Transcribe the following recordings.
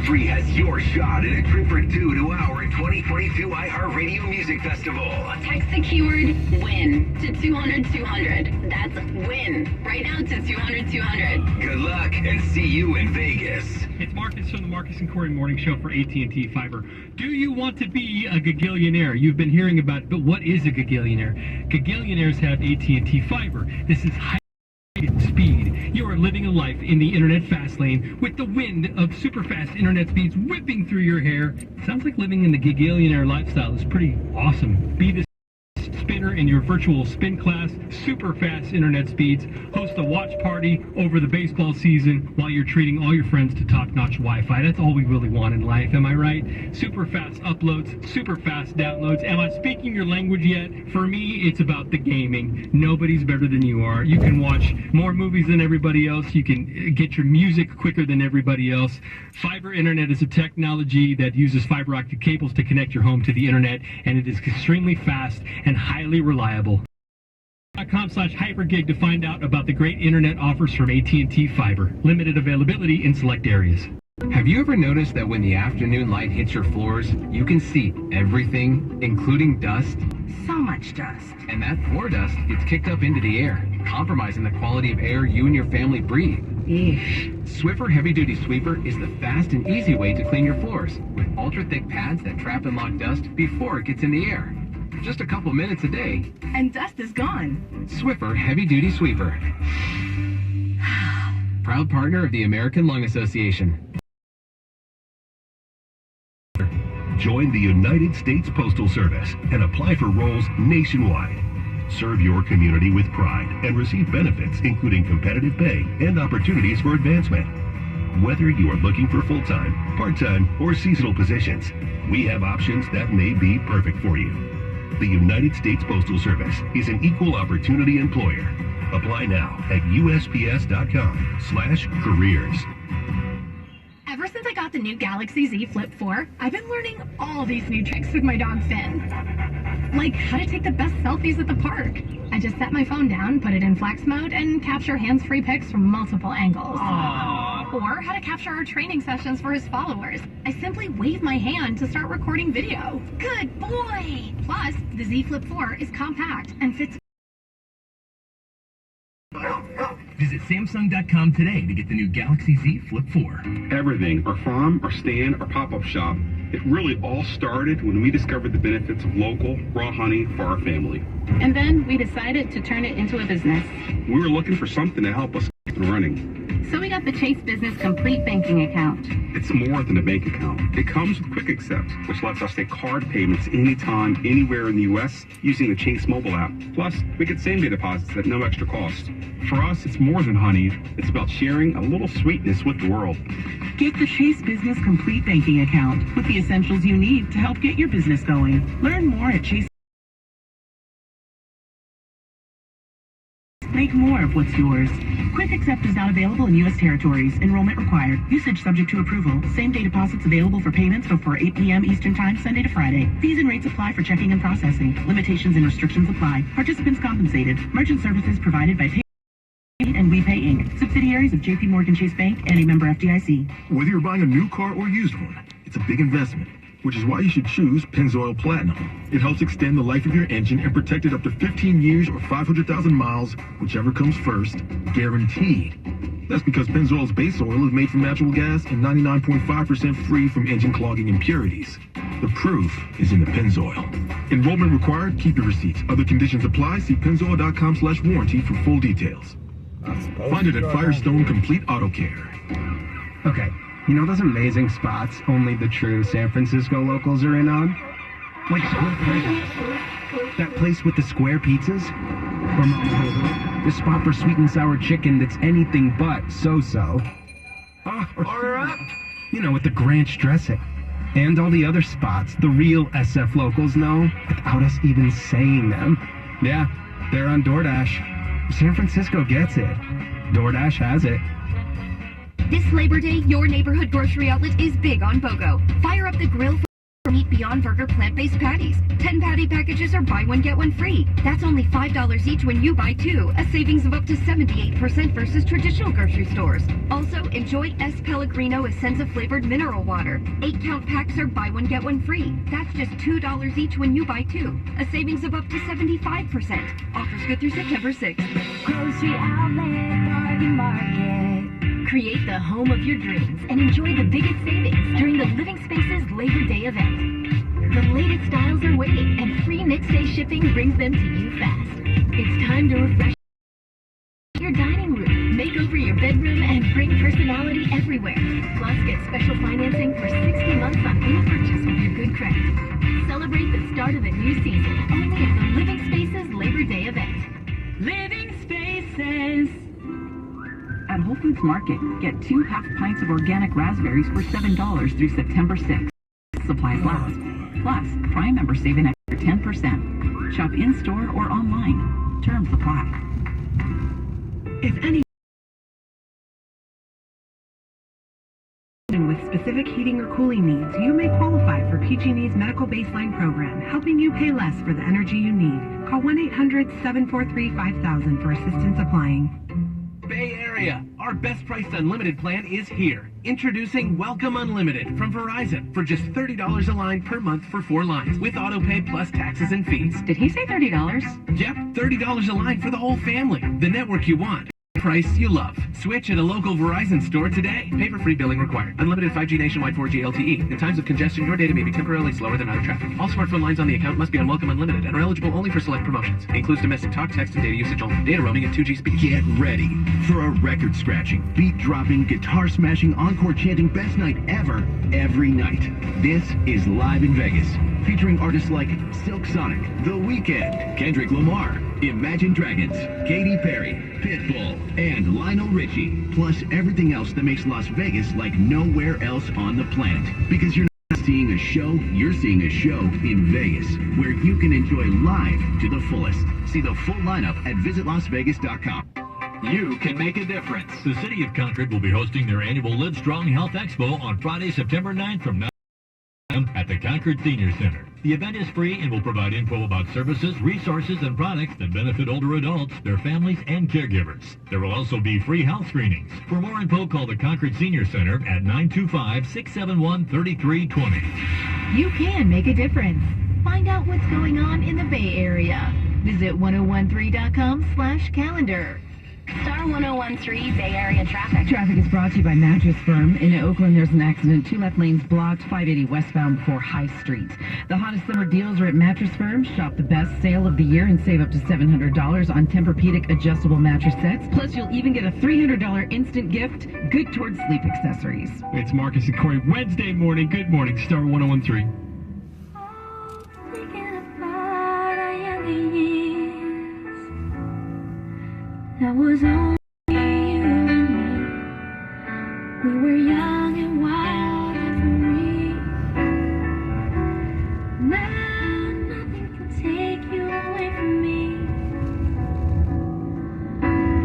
3 has your shot at a trip for 2 to our 2022 iHeartRadio Music Festival. Text the keyword WIN to 200-200. That's WIN right now to 200-200. Good luck and see you in Vegas. It's Marcus from the Marcus and Corey Morning Show for AT&T Fiber. Do you want to be a gagillionaire? You've been hearing about it, but what is a gagillionaire? Gagillionaires have AT&T Fiber. This is high speed. You are living a life in the internet fast lane with the wind of super fast internet speeds whipping through your hair. Sounds like living in the gagillionaire lifestyle is pretty awesome. Be the spinner in your virtual spin class, super fast internet speeds, host a watch party over the baseball season while you're treating all your friends to top-notch Wi-Fi. That's all we really want in life, am I right? Super fast uploads, super fast downloads. Am I speaking your language yet? For me, it's about the gaming. Nobody's better than you are. You can watch more movies than everybody else. You can get your music quicker than everybody else. Fiber internet is a technology that uses fiber optic cables to connect your home to the internet, and it is extremely fast and highly reliable. .com/hypergig to find out about the great internet offers from AT&T Fiber. Limited availability in select areas. Have you ever noticed that when the afternoon light hits your floors, you can see everything, including dust? So much dust. And that floor dust gets kicked up into the air, compromising the quality of air you and your family breathe. Eesh. Swiffer Heavy Duty Sweeper is the fast and easy way to clean your floors, with ultra-thick pads that trap and lock dust before it gets in the air. Just a couple minutes a day, And dust is gone. Swiffer Heavy Duty Sweeper. Proud partner of the American Lung Association. Join the United States Postal Service and apply for roles nationwide. Serve your community with pride and receive benefits including competitive pay and opportunities for advancement. Whether you are looking for full-time, part-time, or seasonal positions, we have options that may be perfect for you. The United States Postal Service is an equal opportunity employer. Apply now at USPS.com/careers. Ever since I got the new Galaxy Z Flip 4, I've been learning all these new tricks with my dog Finn. Like how to take the best selfies at the park. I just set my phone down, put it in flex mode, and capture hands-free pics from multiple angles. Aww. Or how to capture our training sessions for his followers. I simply wave my hand to start recording video. Good boy! Plus, the Z Flip 4 is compact and fits. Visit Samsung.com today to get the new Galaxy Z Flip 4. Everything, our farm, our stand, our pop-up shop, it really all started when we discovered the benefits of local, raw honey for our family. And then we decided to turn it into a business. We were looking for something to help us keep it running. So we got the Chase Business Complete Banking Account. It's more than a bank account. It comes with Quick Accept, which lets us take card payments anytime, anywhere in the U.S. using the Chase mobile app. Plus, we get same-day deposits at no extra cost. For us, it's more than honey. It's about sharing a little sweetness with the world. Get the Chase Business Complete Banking Account with the essentials you need to help get your business going. Learn more at Chase. Make more of what's yours. Quick Accept is not available in U.S. territories. Enrollment required. Usage subject to approval. Same-day deposits available for payments before 8 p.m. Eastern Time, Sunday to Friday. Fees and rates apply for checking and processing. Limitations and restrictions apply. Participants compensated. Merchant services provided by Pay and We Pay Inc., subsidiaries of J.P. Morgan Chase Bank and a member FDIC. Whether you're buying a new car or used one, it's a big investment, which is why you should choose Pennzoil Platinum. It helps extend the life of your engine and protect it up to 15 years or 500,000 miles, whichever comes first, guaranteed. That's because Pennzoil's base oil is made from natural gas and 99.5% free from engine clogging impurities. The proof is in the Pennzoil. Enrollment required. Keep your receipts. Other conditions apply. See Pennzoil.com/warranty for full details. Find it at Firestone Complete Auto Care. Okay, you know those amazing spots only the true San Francisco locals are in on? Like that place with the square pizzas? Or the spot for sweet and sour chicken that's anything but so-so. Or you know, with the Granch dressing. And all the other spots the real SF locals know without us even saying them. Yeah, they're on DoorDash. San Francisco gets it. DoorDash has it. This Labor Day, your neighborhood grocery outlet is big on BOGO. Fire up the grill for meat Beyond Burger plant-based patties. 10 patty packages are buy one, get one free. That's only $5 each when you buy 2, a savings of up to 78% versus traditional grocery stores. Also, enjoy S. Pellegrino Essenza flavored mineral water. 8-count packs are buy one, get one free. That's just $2 each when you buy 2, a savings of up to 75%. Offers good through September 6th. Grocery Outlet Bargain Market. Create the home of your dreams and enjoy the biggest savings during the Living Spaces Labor Day event. The latest styles are waiting, and free next-day shipping brings them to you fast. It's time to refresh your dining room, make over your bedroom, and bring personality everywhere. Plus, get special financing for 60 months on any purchase with your good credit. Celebrate the start of a new season only at the Living Spaces Labor Day event. Living Spaces. At Whole Foods Market, get 2 half pints of organic raspberries for $7 through September 6th. Supplies last. Plus, Prime members save an extra 10%. Shop in-store or online. Terms apply. If any with specific heating or cooling needs, you may qualify for PG&E's Medical Baseline Program, helping you pay less for the energy you need. Call 1-800-743-5000 for assistance applying. Bay Area, our best priced unlimited plan is here. Introducing Welcome Unlimited from Verizon for just $30 a line per month for 4 lines with auto pay plus taxes and fees. Did he say $30? Yep, $30 a line for the whole family. The network you want. Price you love. Switch at a local Verizon store today. Paper-free billing required. Unlimited 5G nationwide 4G LTE. In times of congestion, your data may be temporarily slower than other traffic. All smartphone lines on the account must be on Welcome Unlimited and are eligible only for select promotions. Includes domestic talk, text, and data usage only. Data roaming at 2G speed. Get ready for a record-scratching, beat-dropping, guitar-smashing, encore-chanting best night ever, every night. This is Live in Vegas, featuring artists like Silk Sonic, The Weeknd, Kendrick Lamar, Imagine Dragons, Katy Perry, Pitbull, and Lionel Richie, plus everything else that makes Las Vegas like nowhere else on the planet. Because you're not seeing a show, you're seeing a show in Vegas, where you can enjoy live to the fullest. See the full lineup at visitlasvegas.com. You can make a difference. The City of Concord will be hosting their annual Live Strong Health Expo on Friday, September 9th from 9 a.m. at the Concord Senior Center. The event is free and will provide info about services, resources, and products that benefit older adults, their families, and caregivers. There will also be free health screenings. For more info, call the Concord Senior Center at 925-671-3320. You can make a difference. Find out what's going on in the Bay Area. Visit 1013.com/calendar. Star 1013 Bay Area traffic. Traffic is brought to you by Mattress Firm. In Oakland, there's an accident. 2 left lanes blocked, 580 westbound before High Street. The hottest summer deals are at Mattress Firm. Shop the best sale of the year and save up to $700 on Tempur-Pedic adjustable mattress sets. Plus, you'll even get a $300 instant gift, good towards sleep accessories. It's Marcus and Corey. Wednesday morning. Good morning. Star 1013. That was only you and me. We were young and wild and free. Now nothing can take you away from me.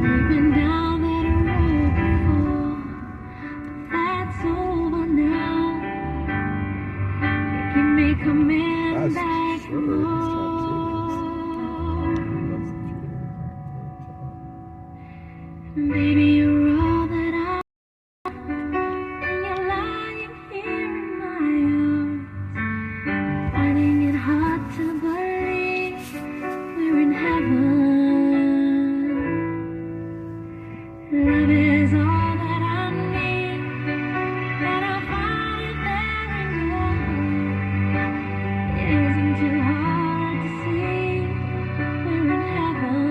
We've been down that road before, but that's over now. You may come in back home. Baby, you're all that I want, and you're lying here in my arms, finding it hard to believe we're in heaven. Love is all that I need, and I'll find it there in you. It isn't too hard to see we're in heaven.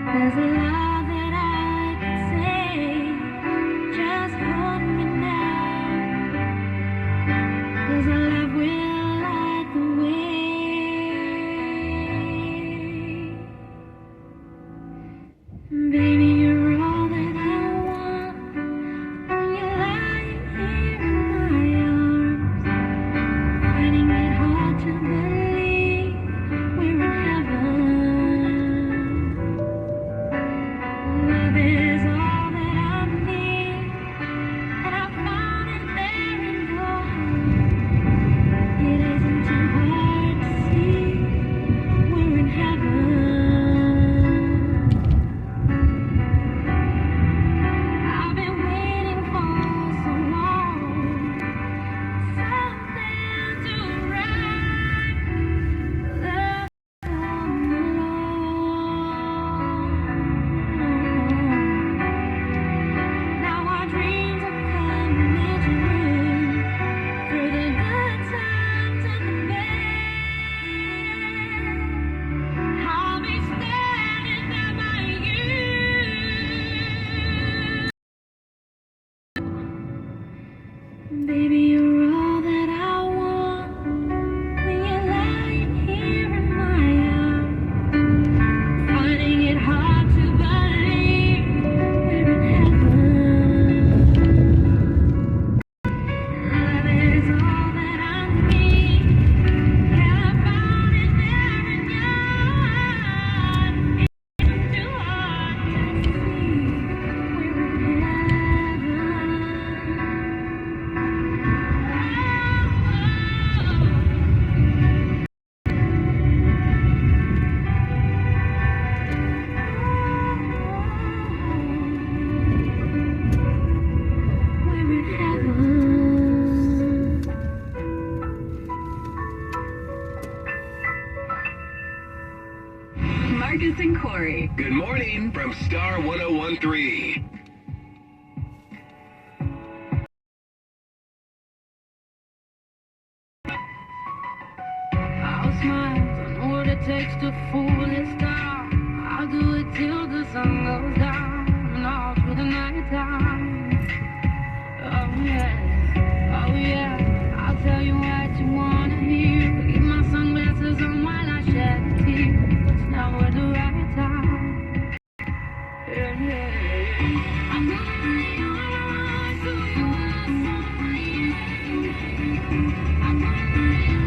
There's a lot that I could say, just hold me now, 'cause our love will light the way. Marcus and Corey. Good morning from Star 1013. I'll smile, don't know what it takes to fool this star. I'll do it till the sun goes down and all through the night time. Oh yeah, I'll tell you what you wanna hear. Keep my sunglasses on while I shed a tear. It's now at the right time. Yeah. I'm gonna lay on so you listen to me. I'm gonna lay on.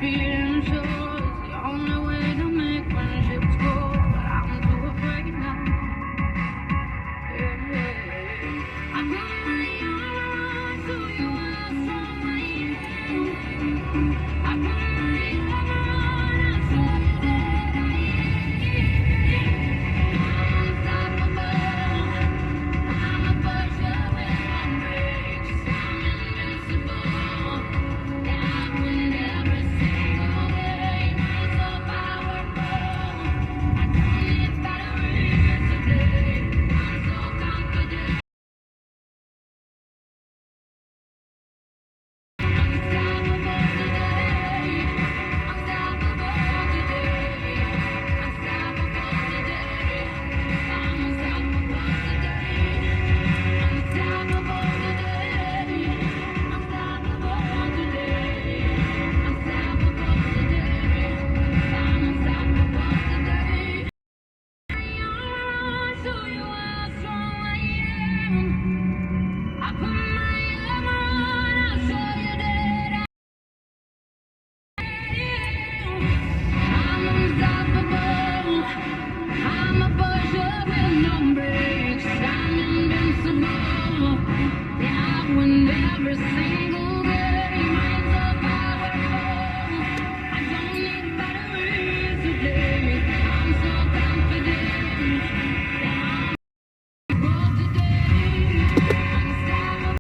Feeling sure is the only way to make friendships grow, but I'm too afraid now. I'm gonna